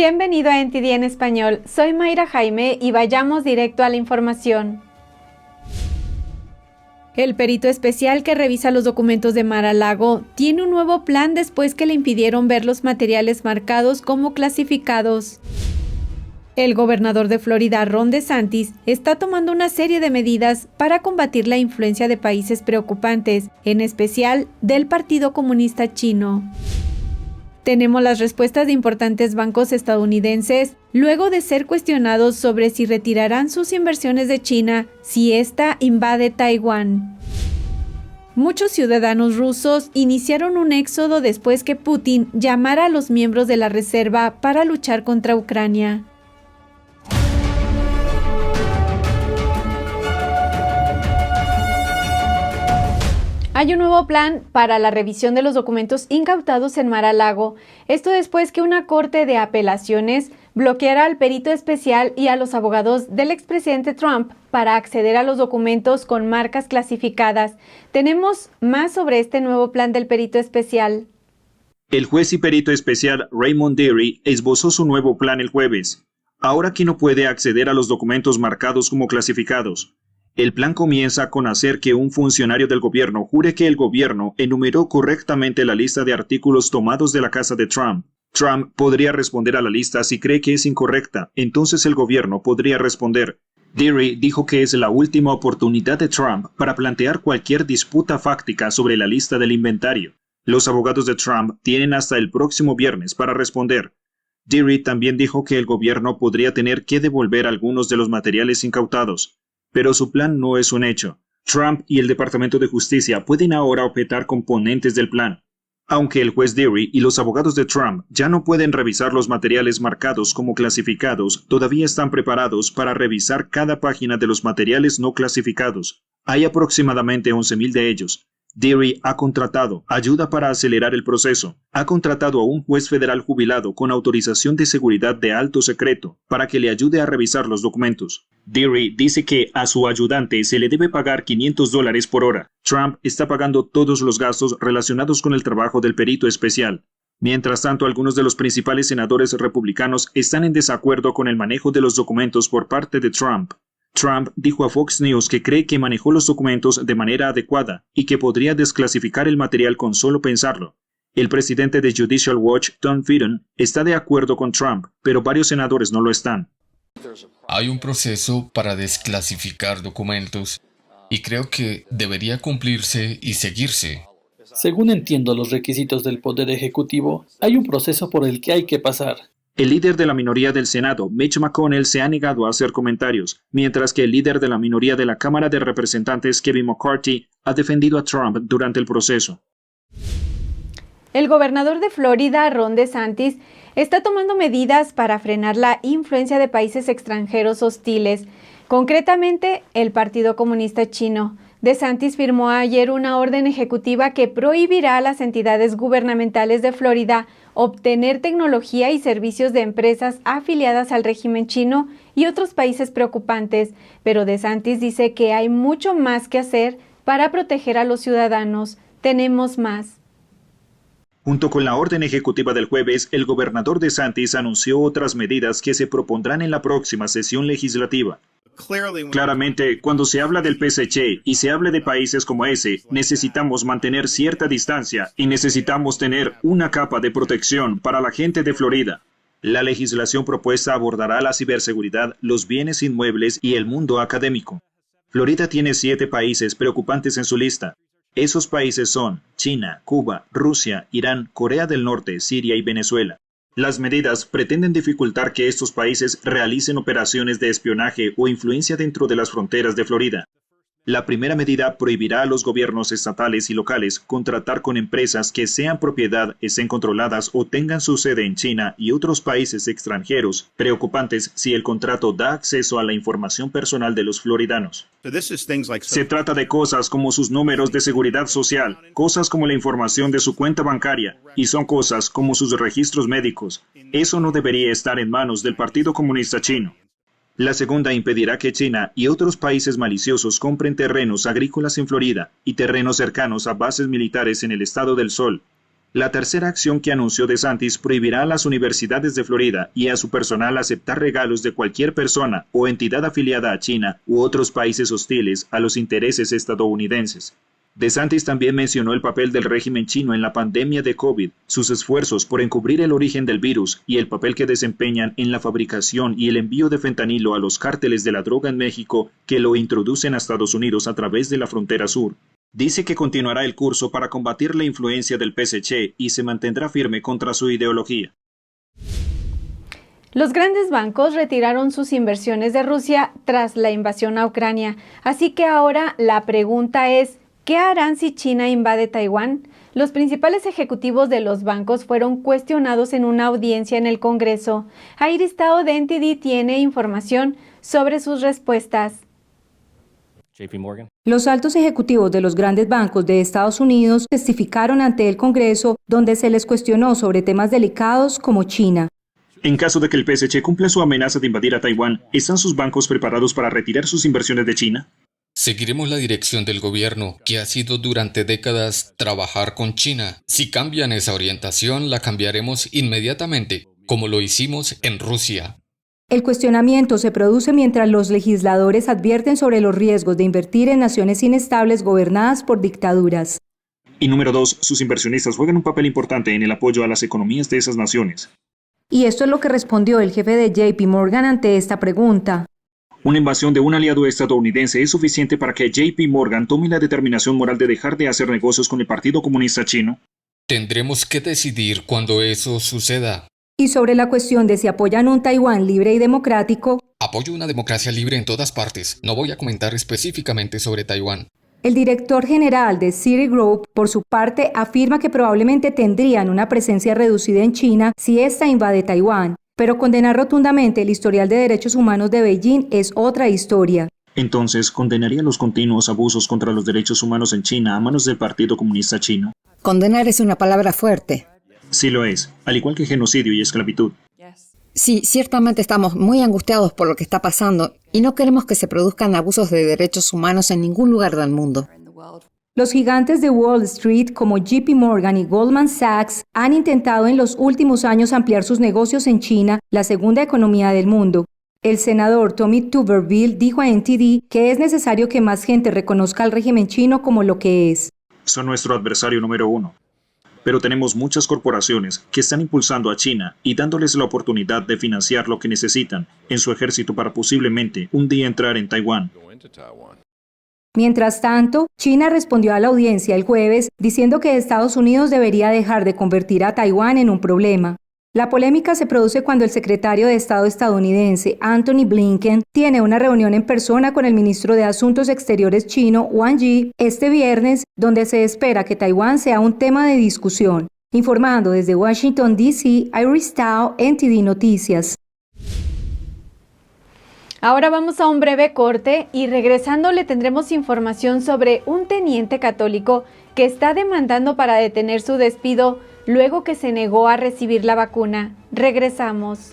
Bienvenido a NTD en español, soy Mayra Jaime y vayamos directo a la información. El perito especial que revisa los documentos de Mar-a-Lago tiene un nuevo plan después que le impidieron ver los materiales marcados como clasificados. El gobernador de Florida, Ron DeSantis, está tomando una serie de medidas para combatir la influencia de países preocupantes, en especial del Partido Comunista Chino. Tenemos las respuestas de importantes bancos estadounidenses luego de ser cuestionados sobre si retirarán sus inversiones de China si ésta invade Taiwán. Muchos ciudadanos rusos iniciaron un éxodo después que Putin llamara a los miembros de la reserva para luchar contra Ucrania. Hay un nuevo plan para la revisión de los documentos incautados en Mar-a-Lago, esto después que una corte de apelaciones bloqueara al perito especial y a los abogados del expresidente Trump para acceder a los documentos con marcas clasificadas. Tenemos más sobre este nuevo plan del perito especial. El juez y perito especial Raymond Dearie esbozó su nuevo plan el jueves. Ahora que no puede acceder a los documentos marcados como clasificados. El plan comienza con hacer que un funcionario del gobierno jure que el gobierno enumeró correctamente la lista de artículos tomados de la casa de Trump. Trump podría responder a la lista si cree que es incorrecta, entonces el gobierno podría responder. Dearie dijo que es la última oportunidad de Trump para plantear cualquier disputa fáctica sobre la lista del inventario. Los abogados de Trump tienen hasta el próximo viernes para responder. Dearie también dijo que el gobierno podría tener que devolver algunos de los materiales incautados. Pero su plan no es un hecho. Trump y el Departamento de Justicia pueden ahora objetar componentes del plan. Aunque el juez Dearie y los abogados de Trump ya no pueden revisar los materiales marcados como clasificados, todavía están preparados para revisar cada página de los materiales no clasificados. Hay aproximadamente 11,000 de ellos. Dearie ha contratado ayuda para acelerar el proceso. Ha contratado a un juez federal jubilado con autorización de seguridad de alto secreto para que le ayude a revisar los documentos. Dearie dice que a su ayudante se le debe pagar $500 por hora. Trump está pagando todos los gastos relacionados con el trabajo del perito especial. Mientras tanto, algunos de los principales senadores republicanos están en desacuerdo con el manejo de los documentos por parte de Trump. Trump dijo a Fox News que cree que manejó los documentos de manera adecuada y que podría desclasificar el material con solo pensarlo. El presidente de Judicial Watch, Tom Fitton, está de acuerdo con Trump, pero varios senadores no lo están. Hay un proceso para desclasificar documentos y creo que debería cumplirse y seguirse. Según entiendo los requisitos del Poder Ejecutivo, hay un proceso por el que hay que pasar. El líder de la minoría del Senado, Mitch McConnell, se ha negado a hacer comentarios, mientras que el líder de la minoría de la Cámara de Representantes, Kevin McCarthy, ha defendido a Trump durante el proceso. El gobernador de Florida, Ron DeSantis, está tomando medidas para frenar la influencia de países extranjeros hostiles, concretamente el Partido Comunista Chino. DeSantis firmó ayer una orden ejecutiva que prohibirá a las entidades gubernamentales de Florida obtener tecnología y servicios de empresas afiliadas al régimen chino y otros países preocupantes, pero DeSantis dice que hay mucho más que hacer para proteger a los ciudadanos. Tenemos más. Junto con la orden ejecutiva del jueves, el gobernador DeSantis anunció otras medidas que se propondrán en la próxima sesión legislativa. Claramente, cuando se habla del PSC y se habla de países como ese, necesitamos mantener cierta distancia y necesitamos tener una capa de protección para la gente de Florida. La legislación propuesta abordará la ciberseguridad, los bienes inmuebles y el mundo académico. Florida tiene 7 países preocupantes en su lista. Esos países son China, Cuba, Rusia, Irán, Corea del Norte, Siria y Venezuela. Las medidas pretenden dificultar que estos países realicen operaciones de espionaje o influencia dentro de las fronteras de Florida. La primera medida prohibirá a los gobiernos estatales y locales contratar con empresas que sean propiedad, estén controladas o tengan su sede en China y otros países extranjeros, preocupantes si el contrato da acceso a la información personal de los floridanos. Se trata de cosas como sus números de seguridad social, cosas como la información de su cuenta bancaria, y son cosas como sus registros médicos. Eso no debería estar en manos del Partido Comunista Chino. La segunda impedirá que China y otros países maliciosos compren terrenos agrícolas en Florida y terrenos cercanos a bases militares en el Estado del Sol. La tercera acción que anunció DeSantis prohibirá a las universidades de Florida y a su personal aceptar regalos de cualquier persona o entidad afiliada a China u otros países hostiles a los intereses estadounidenses. DeSantis también mencionó el papel del régimen chino en la pandemia de COVID, sus esfuerzos por encubrir el origen del virus y el papel que desempeñan en la fabricación y el envío de fentanilo a los cárteles de la droga en México que lo introducen a Estados Unidos a través de la frontera sur. Dice que continuará el curso para combatir la influencia del PSC y se mantendrá firme contra su ideología. Los grandes bancos retiraron sus inversiones de Rusia tras la invasión a Ucrania, así que ahora la pregunta es, ¿qué harán si China invade Taiwán? Los principales ejecutivos de los bancos fueron cuestionados en una audiencia en el Congreso. Iris Tao de NTD tiene información sobre sus respuestas. Los altos ejecutivos de los grandes bancos de Estados Unidos testificaron ante el Congreso, donde se les cuestionó sobre temas delicados como China. En caso de que el PSC cumpla su amenaza de invadir a Taiwán, ¿están sus bancos preparados para retirar sus inversiones de China? Seguiremos la dirección del gobierno, que ha sido durante décadas trabajar con China. Si cambian esa orientación, la cambiaremos inmediatamente, como lo hicimos en Rusia. El cuestionamiento se produce mientras los legisladores advierten sobre los riesgos de invertir en naciones inestables gobernadas por dictaduras. Y número 2, sus inversionistas juegan un papel importante en el apoyo a las economías de esas naciones. Y esto es lo que respondió el jefe de JP Morgan ante esta pregunta. Una invasión de un aliado estadounidense es suficiente para que JP Morgan tome la determinación moral de dejar de hacer negocios con el Partido Comunista Chino. Tendremos que decidir cuando eso suceda. Y sobre la cuestión de si apoyan un Taiwán libre y democrático, apoyo una democracia libre en todas partes. No voy a comentar específicamente sobre Taiwán. El director general de Citigroup, por su parte, afirma que probablemente tendrían una presencia reducida en China si ésta invade Taiwán, pero condenar rotundamente el historial de derechos humanos de Beijing es otra historia. Entonces, ¿condenaría los continuos abusos contra los derechos humanos en China a manos del Partido Comunista Chino? Condenar es una palabra fuerte. Sí lo es, al igual que genocidio y esclavitud. Sí, ciertamente estamos muy angustiados por lo que está pasando y no queremos que se produzcan abusos de derechos humanos en ningún lugar del mundo. Los gigantes de Wall Street como JP Morgan y Goldman Sachs han intentado en los últimos años ampliar sus negocios en China, la segunda economía del mundo. El senador Tommy Tuberville dijo a NTD que es necesario que más gente reconozca al régimen chino como lo que es. Son nuestro adversario número 1. Pero tenemos muchas corporaciones que están impulsando a China y dándoles la oportunidad de financiar lo que necesitan en su ejército para posiblemente un día entrar en Taiwán. Mientras tanto, China respondió a la audiencia el jueves diciendo que Estados Unidos debería dejar de convertir a Taiwán en un problema. La polémica se produce cuando el secretario de Estado estadounidense, Antony Blinken, tiene una reunión en persona con el ministro de Asuntos Exteriores chino, Wang Yi, este viernes, donde se espera que Taiwán sea un tema de discusión. Informando desde Washington, D.C., Iris Tao, NTD Noticias. Ahora vamos a un breve corte y regresando le tendremos información sobre un teniente católico que está demandando para detener su despido luego que se negó a recibir la vacuna. Regresamos.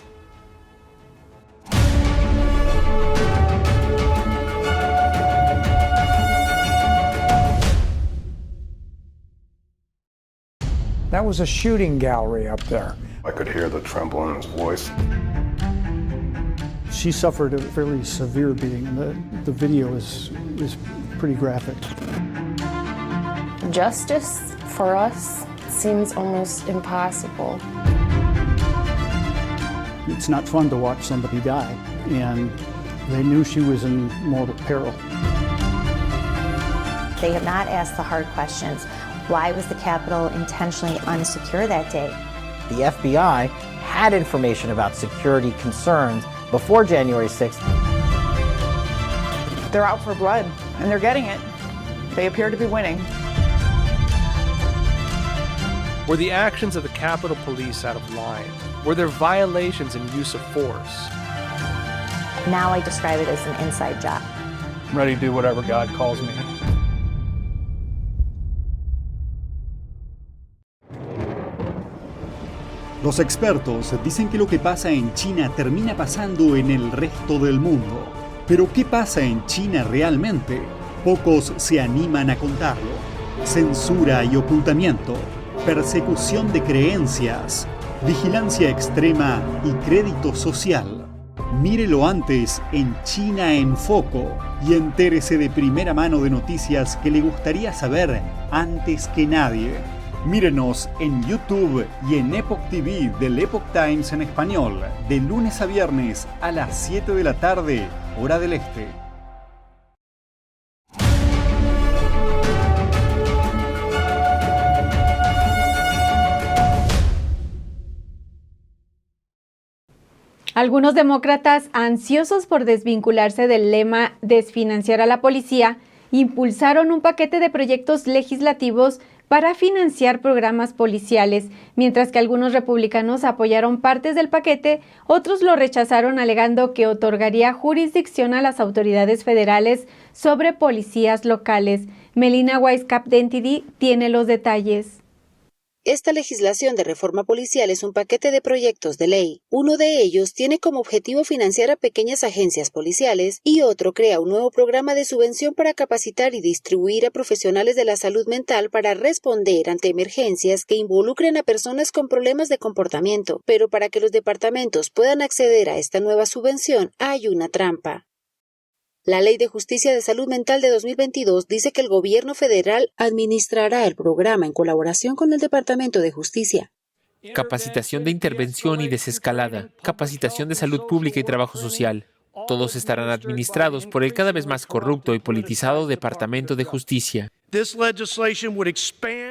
That was a shooting gallery up there. I could hear the tremble in his voice. She suffered a fairly severe beating. The video is pretty graphic. Justice for us seems almost impossible. It's not fun to watch somebody die, and they knew she was in mortal peril. They have not asked the hard questions. Why was the Capitol intentionally unsecure that day? The FBI had information about security concerns before January 6th. They're out for blood, and they're getting it. They appear to be winning. Were the actions of the Capitol Police out of line? Were there violations in use of force? Now I describe it as an inside job. I'm ready to do whatever God calls me. Los expertos dicen que lo que pasa en China termina pasando en el resto del mundo. Pero ¿qué pasa en China realmente? Pocos se animan a contarlo. Censura y ocultamiento. persecución de creencias, vigilancia extrema y crédito social. Mírelo antes en China en Foco y entérese de primera mano de noticias que le gustaría saber antes que nadie. Mírenos en YouTube y en Epoch TV del Epoch Times en español, de lunes a viernes a las 7 de la tarde, hora del este. Algunos demócratas, ansiosos por desvincularse del lema desfinanciar a la policía, impulsaron un paquete de proyectos legislativos para financiar programas policiales, mientras que algunos republicanos apoyaron partes del paquete, otros lo rechazaron alegando que otorgaría jurisdicción a las autoridades federales sobre policías locales. Melina Weisskopf-Dentity tiene los detalles. Esta legislación de reforma policial es un paquete de proyectos de ley. Uno de ellos tiene como objetivo financiar a pequeñas agencias policiales y otro crea un nuevo programa de subvención para capacitar y distribuir a profesionales de la salud mental para responder ante emergencias que involucren a personas con problemas de comportamiento. Pero para que los departamentos puedan acceder a esta nueva subvención hay una trampa. La Ley de Justicia de Salud Mental de 2022 dice que el gobierno federal administrará el programa en colaboración con el Departamento de Justicia. Capacitación de intervención y desescalada, capacitación de salud pública y trabajo social. Todos estarán administrados por el cada vez más corrupto y politizado Departamento de Justicia.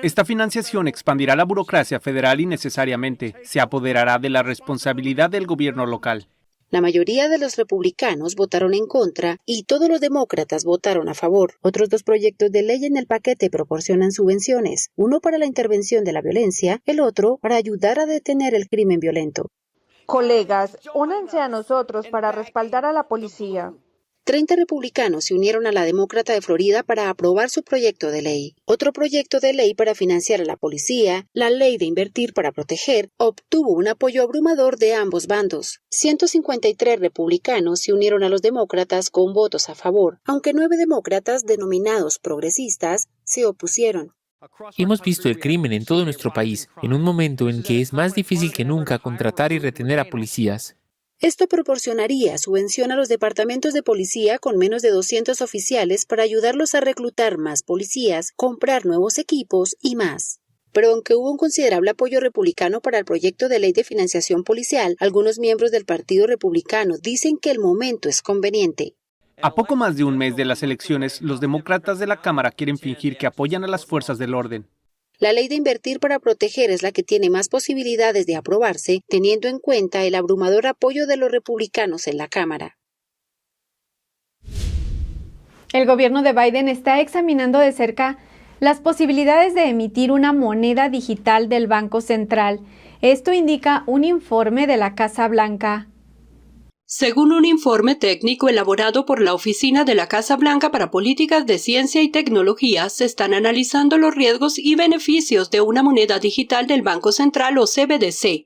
Esta financiación expandirá la burocracia federal innecesariamente. Se apoderará de la responsabilidad del gobierno local. La mayoría de los republicanos votaron en contra y todos los demócratas votaron a favor. Otros dos proyectos de ley en el paquete proporcionan subvenciones, uno para la intervención de la violencia, el otro para ayudar a detener el crimen violento. Colegas, únanse a nosotros para respaldar a la policía. 30 republicanos se unieron a la demócrata de Florida para aprobar su proyecto de ley. Otro proyecto de ley para financiar a la policía, la ley de invertir para proteger, obtuvo un apoyo abrumador de ambos bandos. 153 republicanos se unieron a los demócratas con votos a favor, aunque 9 demócratas denominados progresistas se opusieron. Hemos visto el crimen en todo nuestro país, en un momento en que es más difícil que nunca contratar y retener a policías. Esto proporcionaría subvención a los departamentos de policía con menos de 200 oficiales para ayudarlos a reclutar más policías, comprar nuevos equipos y más. Pero aunque hubo un considerable apoyo republicano para el proyecto de ley de financiación policial, algunos miembros del Partido Republicano dicen que el momento es conveniente. A poco más de un mes de las elecciones, los demócratas de la Cámara quieren fingir que apoyan a las fuerzas del orden. La ley de invertir para proteger es la que tiene más posibilidades de aprobarse, teniendo en cuenta el abrumador apoyo de los republicanos en la Cámara. El gobierno de Biden está examinando de cerca las posibilidades de emitir una moneda digital del Banco Central. Esto indica un informe de la Casa Blanca. Según un informe técnico elaborado por la Oficina de la Casa Blanca para Políticas de Ciencia y Tecnología, se están analizando los riesgos y beneficios de una moneda digital del Banco Central o CBDC.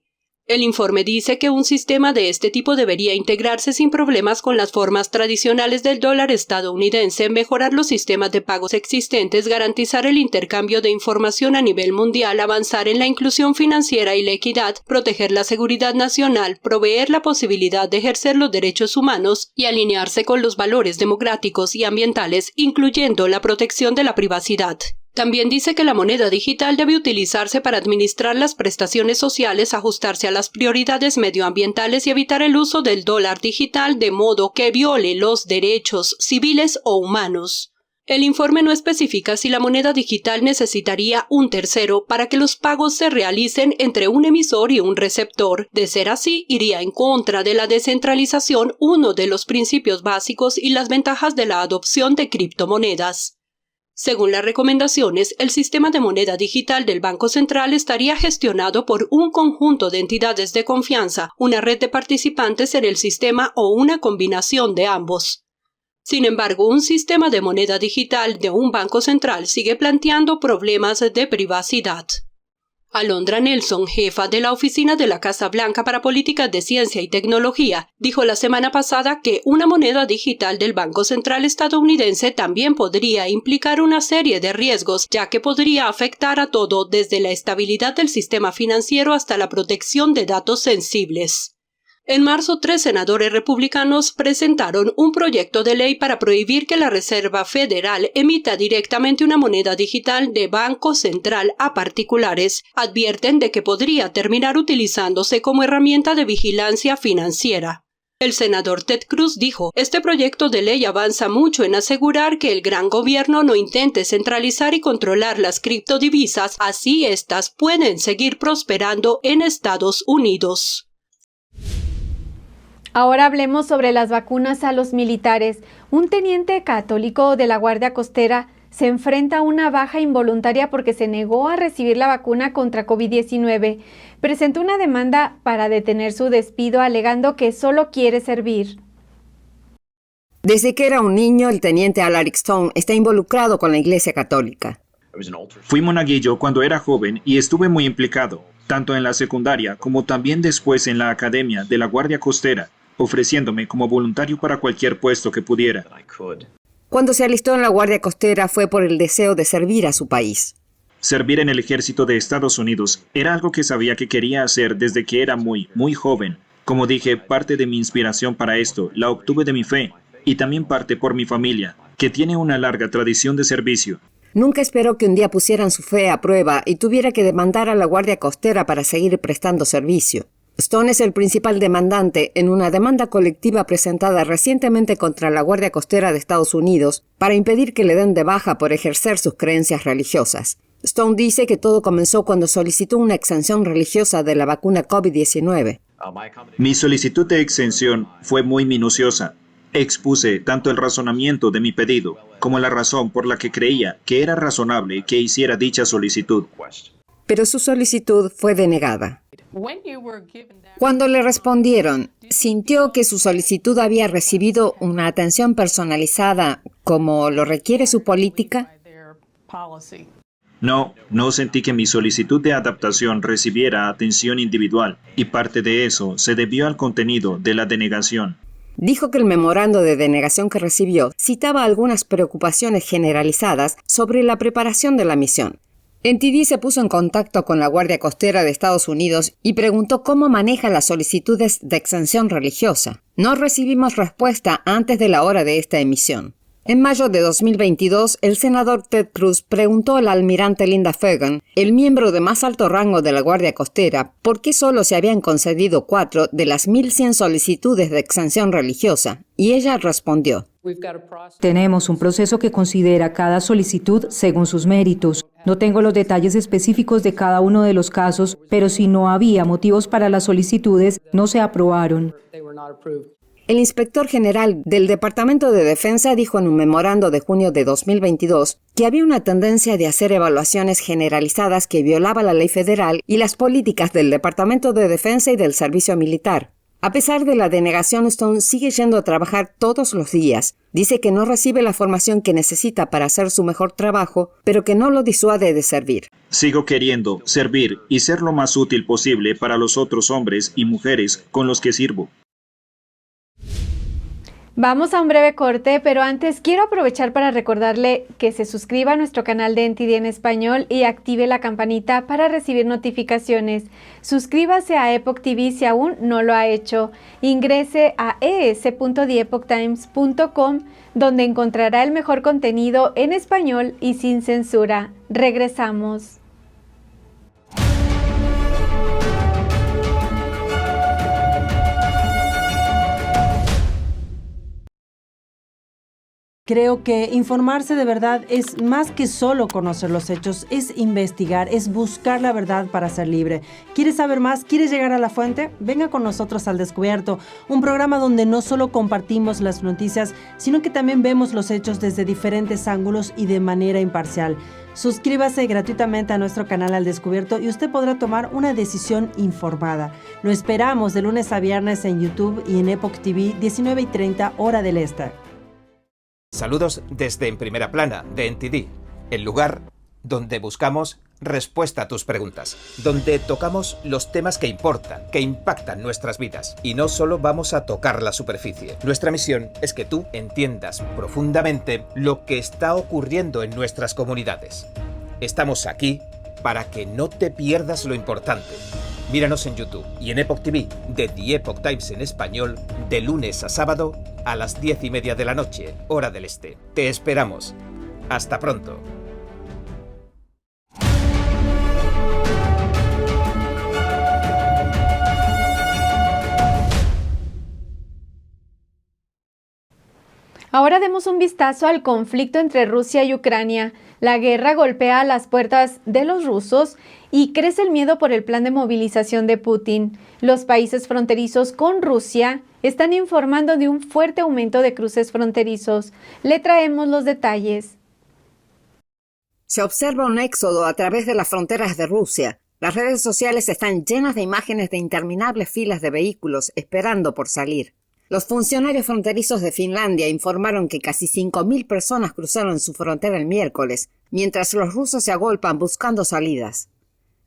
El informe dice que un sistema de este tipo debería integrarse sin problemas con las formas tradicionales del dólar estadounidense, mejorar los sistemas de pagos existentes, garantizar el intercambio de información a nivel mundial, avanzar en la inclusión financiera y la equidad, proteger la seguridad nacional, proveer la posibilidad de ejercer los derechos humanos y alinearse con los valores democráticos y ambientales, incluyendo la protección de la privacidad. También dice que la moneda digital debe utilizarse para administrar las prestaciones sociales, ajustarse a las prioridades medioambientales y evitar el uso del dólar digital de modo que viole los derechos civiles o humanos. El informe no especifica si la moneda digital necesitaría un tercero para que los pagos se realicen entre un emisor y un receptor. De ser así, iría en contra de la descentralización, uno de los principios básicos y las ventajas de la adopción de criptomonedas. Según las recomendaciones, el sistema de moneda digital del Banco Central estaría gestionado por un conjunto de entidades de confianza, una red de participantes en el sistema o una combinación de ambos. Sin embargo, un sistema de moneda digital de un banco central sigue planteando problemas de privacidad. Alondra Nelson, jefa de la oficina de la Casa Blanca para Políticas de Ciencia y Tecnología, dijo la semana pasada que una moneda digital del Banco Central estadounidense también podría implicar una serie de riesgos, ya que podría afectar a todo desde la estabilidad del sistema financiero hasta la protección de datos sensibles. En marzo, 3 senadores republicanos presentaron un proyecto de ley para prohibir que la Reserva Federal emita directamente una moneda digital de Banco Central a particulares. Advierten de que podría terminar utilizándose como herramienta de vigilancia financiera. El senador Ted Cruz dijo, este proyecto de ley avanza mucho en asegurar que el gran gobierno no intente centralizar y controlar las criptodivisas, así éstas pueden seguir prosperando en Estados Unidos. Ahora hablemos sobre las vacunas a los militares. Un teniente católico de la Guardia Costera se enfrenta a una baja involuntaria porque se negó a recibir la vacuna contra COVID-19. Presentó una demanda para detener su despido alegando que solo quiere servir. Desde que era un niño, el teniente Alaric Stone está involucrado con la Iglesia Católica. Fui monaguillo cuando era joven y estuve muy implicado, tanto en la secundaria como también después en la academia de la Guardia Costera, ofreciéndome como voluntario para cualquier puesto que pudiera. Cuando se alistó en la Guardia Costera fue por el deseo de servir a su país. Servir en el ejército de Estados Unidos era algo que sabía que quería hacer desde que era muy joven. Como dije, parte de mi inspiración para esto la obtuve de mi fe y también parte por mi familia, que tiene una larga tradición de servicio. Nunca esperó que un día pusieran su fe a prueba y tuviera que demandar a la Guardia Costera para seguir prestando servicio. Stone es el principal demandante en una demanda colectiva presentada recientemente contra la Guardia Costera de Estados Unidos para impedir que le den de baja por ejercer sus creencias religiosas. Stone dice que todo comenzó cuando solicitó una exención religiosa de la vacuna COVID-19. Mi solicitud de exención fue muy minuciosa. Expuse tanto el razonamiento de mi pedido como la razón por la que creía que era razonable que hiciera dicha solicitud. Pero su solicitud fue denegada. Cuando le respondieron, ¿sintió que su solicitud había recibido una atención personalizada como lo requiere su política? No sentí que mi solicitud de adaptación recibiera atención individual, y parte de eso se debió al contenido de la denegación. Dijo que el memorando de denegación que recibió citaba algunas preocupaciones generalizadas sobre la preparación de la misión. NTD se puso en contacto con la Guardia Costera de Estados Unidos y preguntó cómo maneja las solicitudes de exención religiosa. No recibimos respuesta antes de la hora de esta emisión. En mayo de 2022, el senador Ted Cruz preguntó al almirante Linda Fagan, el miembro de más alto rango de la Guardia Costera, por qué solo se habían concedido 4 de las 1.100 solicitudes de exención religiosa, y ella respondió: Tenemos un proceso que considera cada solicitud según sus méritos. No tengo los detalles específicos de cada uno de los casos, pero si no había motivos para las solicitudes, no se aprobaron. El inspector general del Departamento de Defensa dijo en un memorando de junio de 2022 que había una tendencia de hacer evaluaciones generalizadas que violaba la ley federal y las políticas del Departamento de Defensa y del Servicio Militar. A pesar de la denegación, Stone sigue yendo a trabajar todos los días. Dice que no recibe la formación que necesita para hacer su mejor trabajo, pero que no lo disuade de servir. Sigo queriendo servir y ser lo más útil posible para los otros hombres y mujeres con los que sirvo. Vamos a un breve corte, pero antes quiero aprovechar para recordarle que se suscriba a nuestro canal de NTD en español y active la campanita para recibir notificaciones. Suscríbase a Epoch TV si aún no lo ha hecho. Ingrese a es.theepochtimes.com, donde encontrará el mejor contenido en español y sin censura. Regresamos. Creo que informarse de verdad es más que solo conocer los hechos, es investigar, es buscar la verdad para ser libre. ¿Quieres saber más? ¿Quieres llegar a la fuente? Venga con nosotros al Descubierto, un programa donde no solo compartimos las noticias, sino que también vemos los hechos desde diferentes ángulos y de manera imparcial. Suscríbase gratuitamente a nuestro canal Al Descubierto y usted podrá tomar una decisión informada. Lo esperamos de lunes a viernes en YouTube y en Epoch TV, 19:30 hora del este. Saludos desde En Primera Plana de NTD, el lugar donde buscamos Respuesta a tus preguntas, donde tocamos los temas que importan, que impactan nuestras vidas. Y no solo vamos a tocar la superficie. Nuestra misión es que tú entiendas profundamente lo que está ocurriendo en nuestras comunidades. Estamos aquí para que no te pierdas lo importante. Míranos en YouTube y en Epoch TV, de The Epoch Times en español, de lunes a sábado a las 10:30 de la noche, hora del este. Te esperamos. Hasta pronto. Ahora demos un vistazo al conflicto entre Rusia y Ucrania. La guerra golpea a las puertas de los rusos y crece el miedo por el plan de movilización de Putin. Los países fronterizos con Rusia están informando de un fuerte aumento de cruces fronterizos. Le traemos los detalles. Se observa un éxodo a través de las fronteras de Rusia. Las redes sociales están llenas de imágenes de interminables filas de vehículos esperando por salir. Los funcionarios fronterizos de Finlandia informaron que casi 5.000 personas cruzaron su frontera el miércoles, mientras los rusos se agolpan buscando salidas.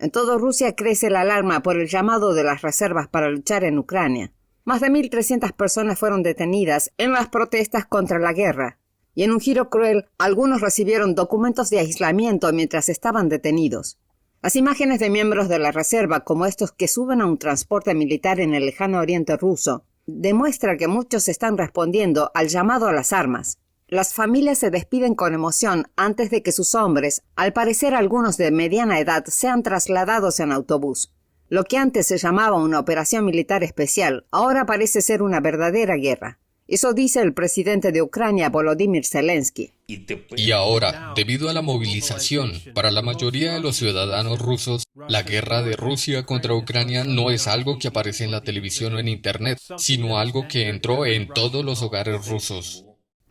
En toda Rusia crece la alarma por el llamado de las reservas para luchar en Ucrania. Más de 1.300 personas fueron detenidas en las protestas contra la guerra. Y en un giro cruel, algunos recibieron documentos de aislamiento mientras estaban detenidos. Las imágenes de miembros de la reserva, como estos que suben a un transporte militar en el lejano oriente ruso, demuestra que muchos están respondiendo al llamado a las armas. Las familias se despiden con emoción antes de que sus hombres, al parecer algunos de mediana edad, sean trasladados en autobús. Lo que antes se llamaba una operación militar especial, ahora parece ser una verdadera guerra. Eso dice el presidente de Ucrania, Volodymyr Zelensky. Y ahora, debido a la movilización, para la mayoría de los ciudadanos rusos, la guerra de Rusia contra Ucrania no es algo que aparece en la televisión o en Internet, sino algo que entró en todos los hogares rusos.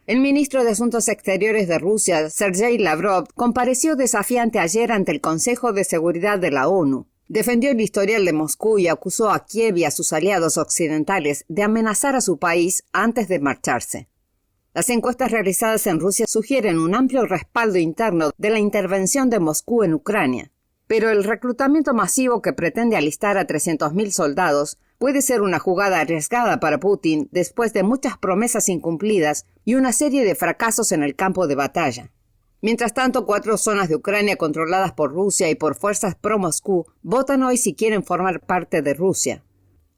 El ministro de Asuntos Exteriores de Rusia, Sergei Lavrov, compareció desafiante ayer ante el Consejo de Seguridad de la ONU. Defendió el historial de Moscú y acusó a Kiev y a sus aliados occidentales de amenazar a su país antes de marcharse. Las encuestas realizadas en Rusia sugieren un amplio respaldo interno de la intervención de Moscú en Ucrania. Pero el reclutamiento masivo que pretende alistar a 300.000 soldados puede ser una jugada arriesgada para Putin después de muchas promesas incumplidas y una serie de fracasos en el campo de batalla. Mientras tanto, 4 zonas de Ucrania controladas por Rusia y por fuerzas pro-Moscú votan hoy si quieren formar parte de Rusia.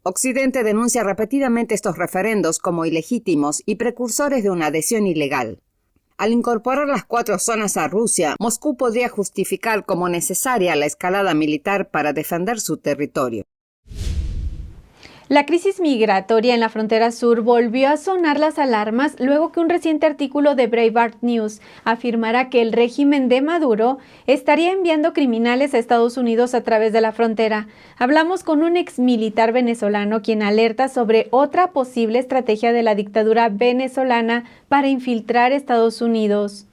Occidente denuncia repetidamente estos referendos como ilegítimos y precursores de una adhesión ilegal. Al incorporar las 4 zonas a Rusia, Moscú podría justificar como necesaria la escalada militar para defender su territorio. La crisis migratoria en la frontera sur volvió a sonar las alarmas luego que un reciente artículo de Breitbart News afirmara que el régimen de Maduro estaría enviando criminales a Estados Unidos a través de la frontera. Hablamos con un exmilitar venezolano quien alerta sobre otra posible estrategia de la dictadura venezolana para infiltrar Estados Unidos.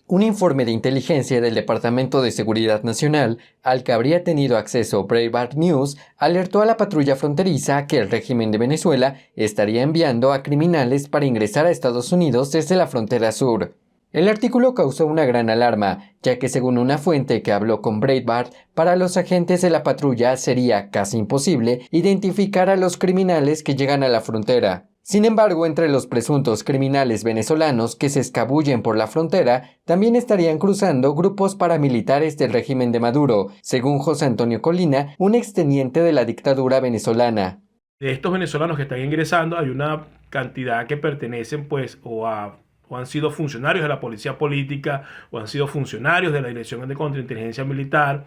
Un informe de inteligencia del Departamento de Seguridad Nacional, al que habría tenido acceso Breitbart News, alertó a la patrulla fronteriza que el régimen de Venezuela estaría enviando a criminales para ingresar a Estados Unidos desde la frontera sur. El artículo causó una gran alarma, ya que según una fuente que habló con Breitbart, para los agentes de la patrulla sería casi imposible identificar a los criminales que llegan a la frontera. Sin embargo, entre los presuntos criminales venezolanos que se escabullen por la frontera, también estarían cruzando grupos paramilitares del régimen de Maduro, según José Antonio Colina, un exteniente de la dictadura venezolana. De estos venezolanos que están ingresando, hay una cantidad que pertenecen pues o han sido funcionarios de la policía política, o han sido funcionarios de la Dirección de Contrainteligencia Militar,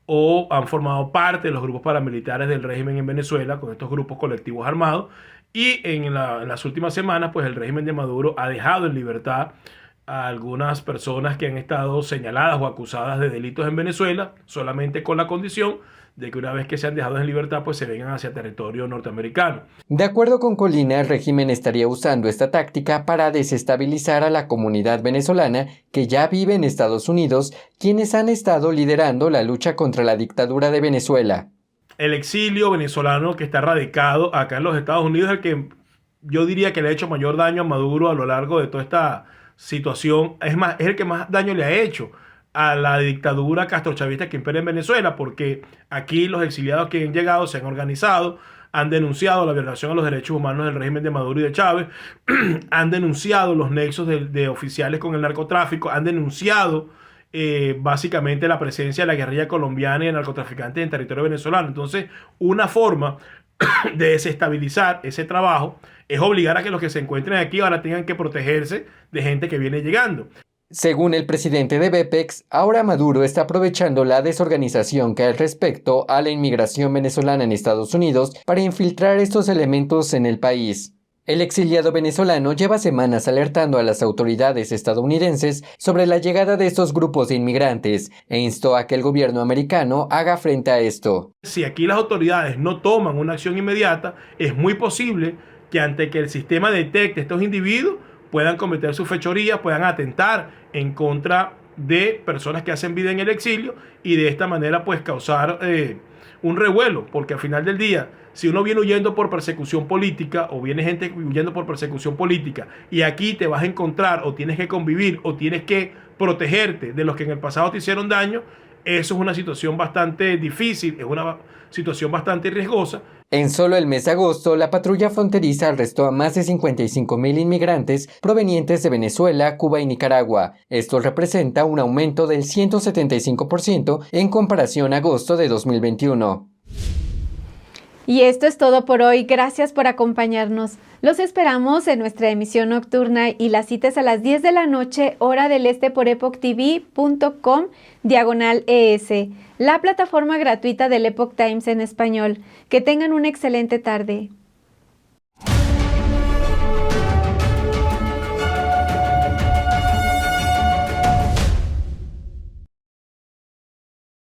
o han formado parte de los grupos paramilitares del régimen en Venezuela, con estos grupos colectivos armados. Y en las últimas semanas, pues el régimen de Maduro ha dejado en libertad a algunas personas que han estado señaladas o acusadas de delitos en Venezuela, solamente con la condición de que una vez que sean dejados en libertad, pues se vengan hacia territorio norteamericano. De acuerdo con Colina, el régimen estaría usando esta táctica para desestabilizar a la comunidad venezolana que ya vive en Estados Unidos, quienes han estado liderando la lucha contra la dictadura de Venezuela. El exilio venezolano que está radicado acá en los Estados Unidos es el que yo diría que le ha hecho mayor daño a Maduro a lo largo de toda esta situación. Es el que más daño le ha hecho a la dictadura castrochavista que impera en Venezuela, porque aquí los exiliados que han llegado se han organizado, han denunciado la violación a los derechos humanos del régimen de Maduro y de Chávez, han denunciado los nexos de oficiales con el narcotráfico, han denunciado básicamente la presencia de la guerrilla colombiana y de narcotraficantes en territorio venezolano. Entonces, una forma de desestabilizar ese trabajo es obligar a que los que se encuentren aquí ahora tengan que protegerse de gente que viene llegando. Según el presidente de BEPEX, ahora Maduro está aprovechando la desorganización que hay respecto a la inmigración venezolana en Estados Unidos para infiltrar estos elementos en el país. El exiliado venezolano lleva semanas alertando a las autoridades estadounidenses sobre la llegada de estos grupos de inmigrantes e instó a que el gobierno americano haga frente a esto. Si aquí las autoridades no toman una acción inmediata, es muy posible que ante que el sistema detecte estos individuos puedan cometer sus fechorías, puedan atentar en contra de personas que hacen vida en el exilio y de esta manera pues causar un revuelo, porque al final del día, si uno viene huyendo por persecución política o viene gente huyendo por persecución política y aquí te vas a encontrar o tienes que convivir o tienes que protegerte de los que en el pasado te hicieron daño, eso es una situación bastante difícil, es una situación bastante riesgosa. En solo el mes de agosto, la patrulla fronteriza arrestó a más de 55,000 inmigrantes provenientes de Venezuela, Cuba y Nicaragua. Esto representa un aumento del 175% en comparación a agosto de 2021. Y esto es todo por hoy. Gracias por acompañarnos. Los esperamos en nuestra emisión nocturna y la cita es a las 10 de la noche, hora del este por epochtv.com/ES, la plataforma gratuita del Epoch Times en español. Que tengan una excelente tarde.